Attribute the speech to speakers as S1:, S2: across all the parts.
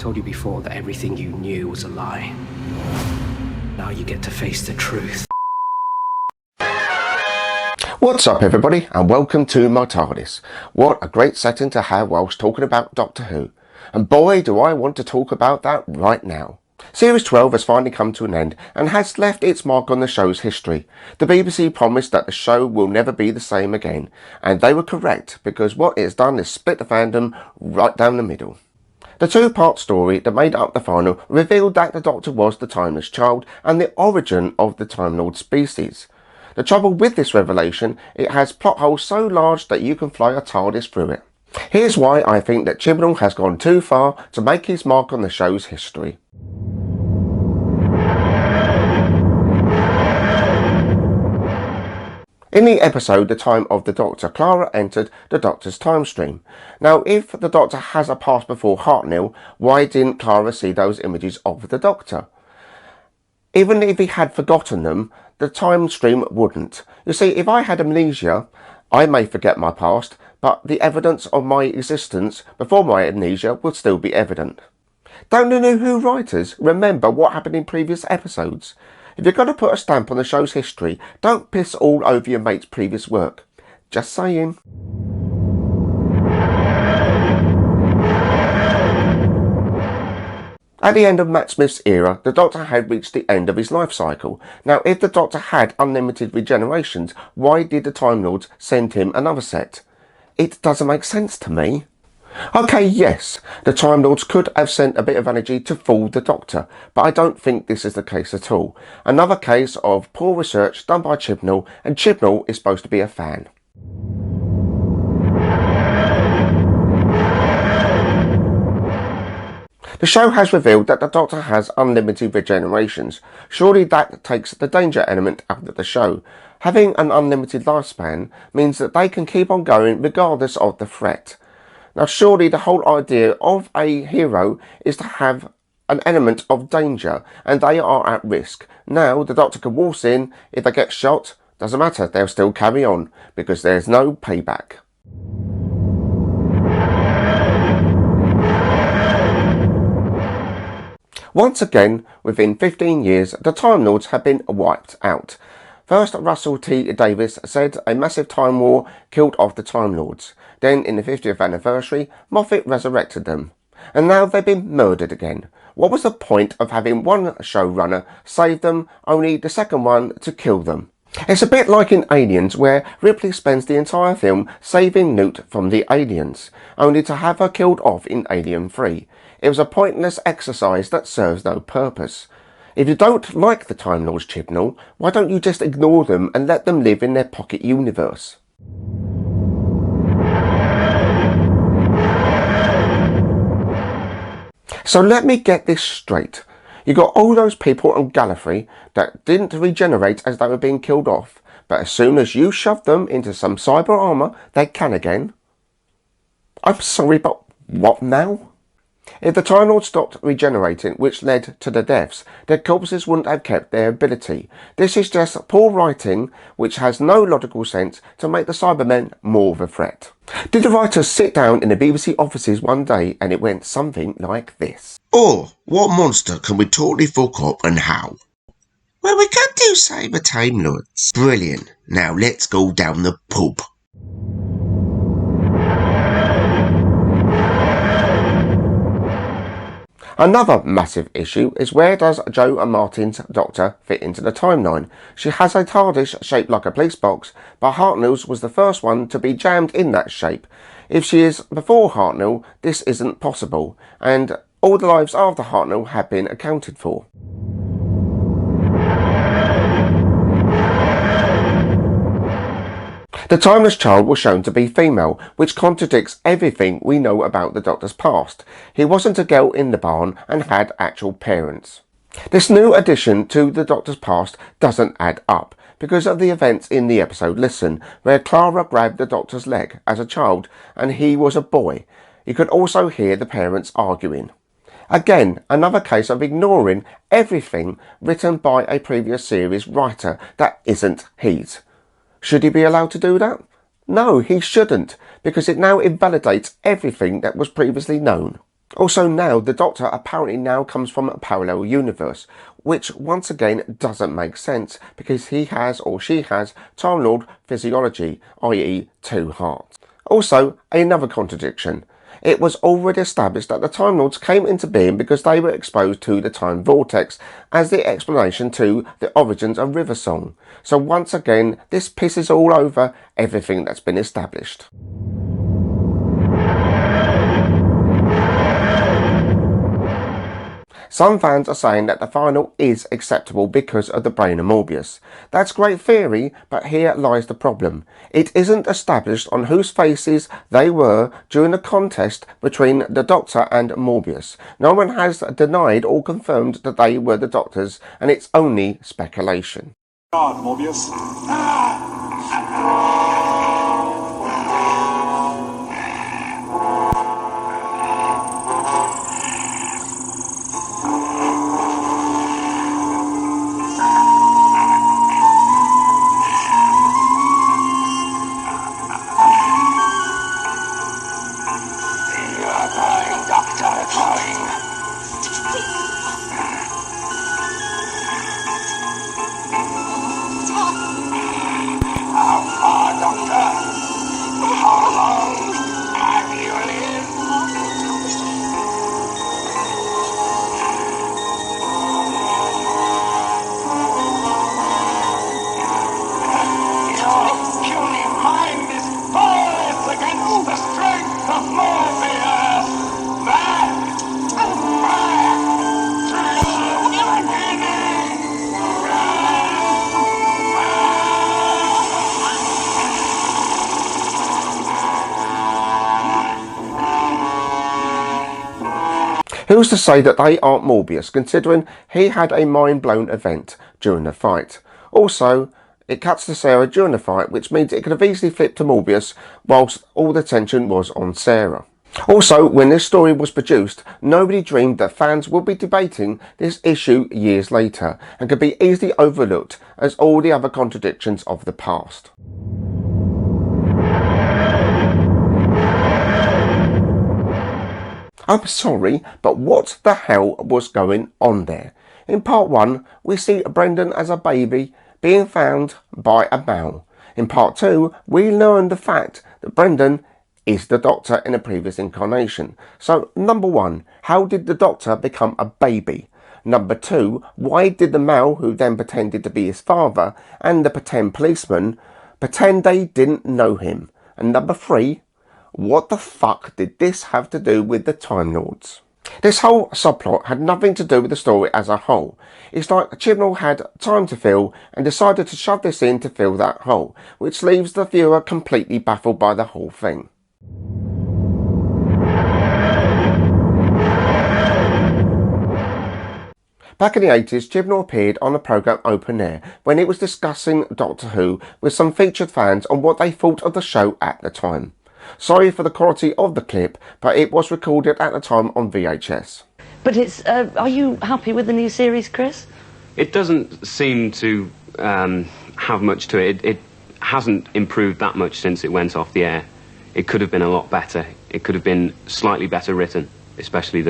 S1: told you before that everything you knew was a lie. Now you get to face the truth.
S2: What's up everybody, and welcome to my TARDIS. What a great setting to have whilst talking about Doctor Who. And boy do I want to talk about that right now. Series 12 has finally come to an end and has left its mark on the show's history. The BBC promised that the show will never be the same again, and they were correct, because what it has done is split the fandom right down the middle. The two-part story that made up the final revealed that the Doctor was the Timeless Child and the origin of the Time Lord species. The trouble with this revelation, it has plot holes so large that you can fly a TARDIS through it. Here's why I think that Chibnall has gone too far to make his mark on the show's history. In the episode The Time of the Doctor, Clara entered the Doctor's time stream. Now, if the Doctor has a past before Hartnell, why didn't Clara see those images of the Doctor? Even if he had forgotten them, the time stream wouldn't. You see, if I had amnesia, I may forget my past, but the evidence of my existence before my amnesia would still be evident. Don't the New Who writers remember what happened in previous episodes? If you're going to put a stamp on the show's history, don't piss all over your mate's previous work. Just saying. At the end of Matt Smith's era, the Doctor had reached the end of his life cycle. Now, if the Doctor had unlimited regenerations, why did the Time Lords send him another set? It doesn't make sense to me. Okay, yes, the Time Lords could have sent a bit of energy to fool the Doctor, but I don't think this is the case at all. Another case of poor research done by Chibnall, and Chibnall is supposed to be a fan. The show has revealed that the Doctor has unlimited regenerations. Surely that takes the danger element out of the show. Having an unlimited lifespan means that they can keep on going regardless of the threat. Now surely the whole idea of a hero is to have an element of danger, and they are at risk. Now the Doctor can waltz in, if they get shot, doesn't matter, they'll still carry on, because there's no payback. Once again, within 15 years, the Time Lords have been wiped out. First, Russell T Davies said a massive time war killed off the Time Lords. Then, in the 50th anniversary, Moffat resurrected them. And now they've been murdered again. What was the point of having one showrunner save them, only the second one to kill them? It's a bit like in Aliens, where Ripley spends the entire film saving Newt from the aliens, only to have her killed off in Alien 3. It was a pointless exercise that serves no purpose. If you don't like the Time Lords, Chibnall, why don't you just ignore them and let them live in their pocket universe? So let me get this straight. You got all those people on Gallifrey that didn't regenerate as they were being killed off, but as soon as you shove them into some cyber armour, they can again. I'm sorry, but what now? If the Time Lords stopped regenerating, which led to the deaths, their corpses wouldn't have kept their ability. This is just poor writing, which has no logical sense to make the Cybermen more of a threat. Did the writers sit down in the BBC offices one day and it went something like this?
S3: Or, what monster can we totally fuck up and how? Well, we can do Cyber Time Lords. Brilliant. Now let's go down the pub.
S2: Another massive issue is, where does Jo and Martin's Doctor fit into the timeline? She has a TARDIS shaped like a police box, but Hartnell's was the first one to be jammed in that shape. If she is before Hartnell, this isn't possible, and all the lives after Hartnell have been accounted for. The Timeless Child was shown to be female, which contradicts everything we know about the Doctor's past. He wasn't a girl in the barn and had actual parents. This new addition to the Doctor's past doesn't add up, because of the events in the episode Listen, where Clara grabbed the Doctor's leg as a child and he was a boy. You could also hear the parents arguing. Again, another case of ignoring everything written by a previous series writer that isn't his. Should he be allowed to do that? No, he shouldn't, because it now invalidates everything that was previously known. Also now, the Doctor apparently now comes from a parallel universe, which once again doesn't make sense because he has or she has Time Lord physiology, i.e. 2 hearts. Also, another contradiction. It was already established that the Time Lords came into being because they were exposed to the Time Vortex as the explanation to the origins of River Song. So once again, this pisses all over everything that's been established. Some fans are saying that the final is acceptable because of the brain of Morbius. That's great theory, but here lies the problem. It isn't established on whose faces they were during the contest between the Doctor and Morbius. No one has denied or confirmed that they were the Doctors, and it's only speculation.
S4: God, Morbius.
S2: Who's to say that they aren't Morbius, considering he had a mind-blown event during the fight? Also, it cuts to Sarah during the fight, which means it could have easily flipped to Morbius whilst all the tension was on Sarah. Also, when this story was produced, nobody dreamed that fans would be debating this issue years later and could be easily overlooked as all the other contradictions of the past. I'm sorry, but what the hell was going on there? In part 1, we see Brenden as a baby being found by a Mal. In part 2, we learn the fact that Brenden is the Doctor in a previous incarnation. So, number 1, how did the Doctor become a baby? Number 2, why did the Mal, who then pretended to be his father, and the pretend policeman, pretend they didn't know him? And number 3, what the fuck did this have to do with the Time Lords? This whole subplot had nothing to do with the story as a whole. It's like Chibnall had time to fill and decided to shove this in to fill that hole, which leaves the viewer completely baffled by the whole thing. Back in the 80s, Chibnall appeared on the programme Open Air when it was discussing Doctor Who with some featured fans on what they thought of the show at the time. Sorry for the quality of the clip, but it was recorded at the time on VHS.
S5: But it's, are you happy with the new series, Chris?
S6: It doesn't seem to have much to it. It hasn't improved that much since it went off the air. It could have been a lot better. It could have been slightly better written, especially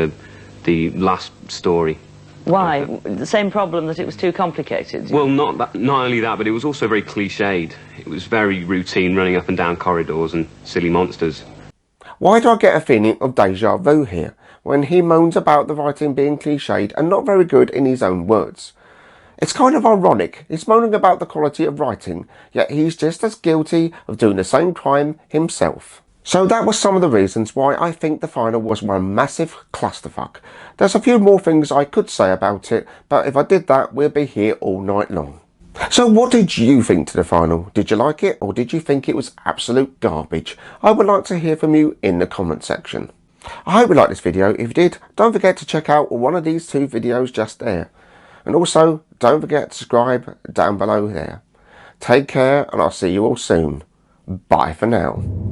S6: the last story.
S5: Why? The same problem that it was too complicated?
S6: Well, not only that, but it was also very cliched. It was very routine, running up and down corridors and silly monsters.
S2: Why do I get a feeling of deja vu here, when he moans about the writing being cliched and not very good in his own words? It's kind of ironic. He's moaning about the quality of writing, yet he's just as guilty of doing the same crime himself. So that was some of the reasons why I think the final was one massive clusterfuck. There's a few more things I could say about it, but if I did that, we'd be here all night long. So what did you think to the final? Did you like it, or did you think it was absolute garbage? I would like to hear from you in the comment section. I hope you liked this video. If you did, don't forget to check out one of these 2 videos just there. And also, don't forget to subscribe down below there. Take care, and I'll see you all soon. Bye for now.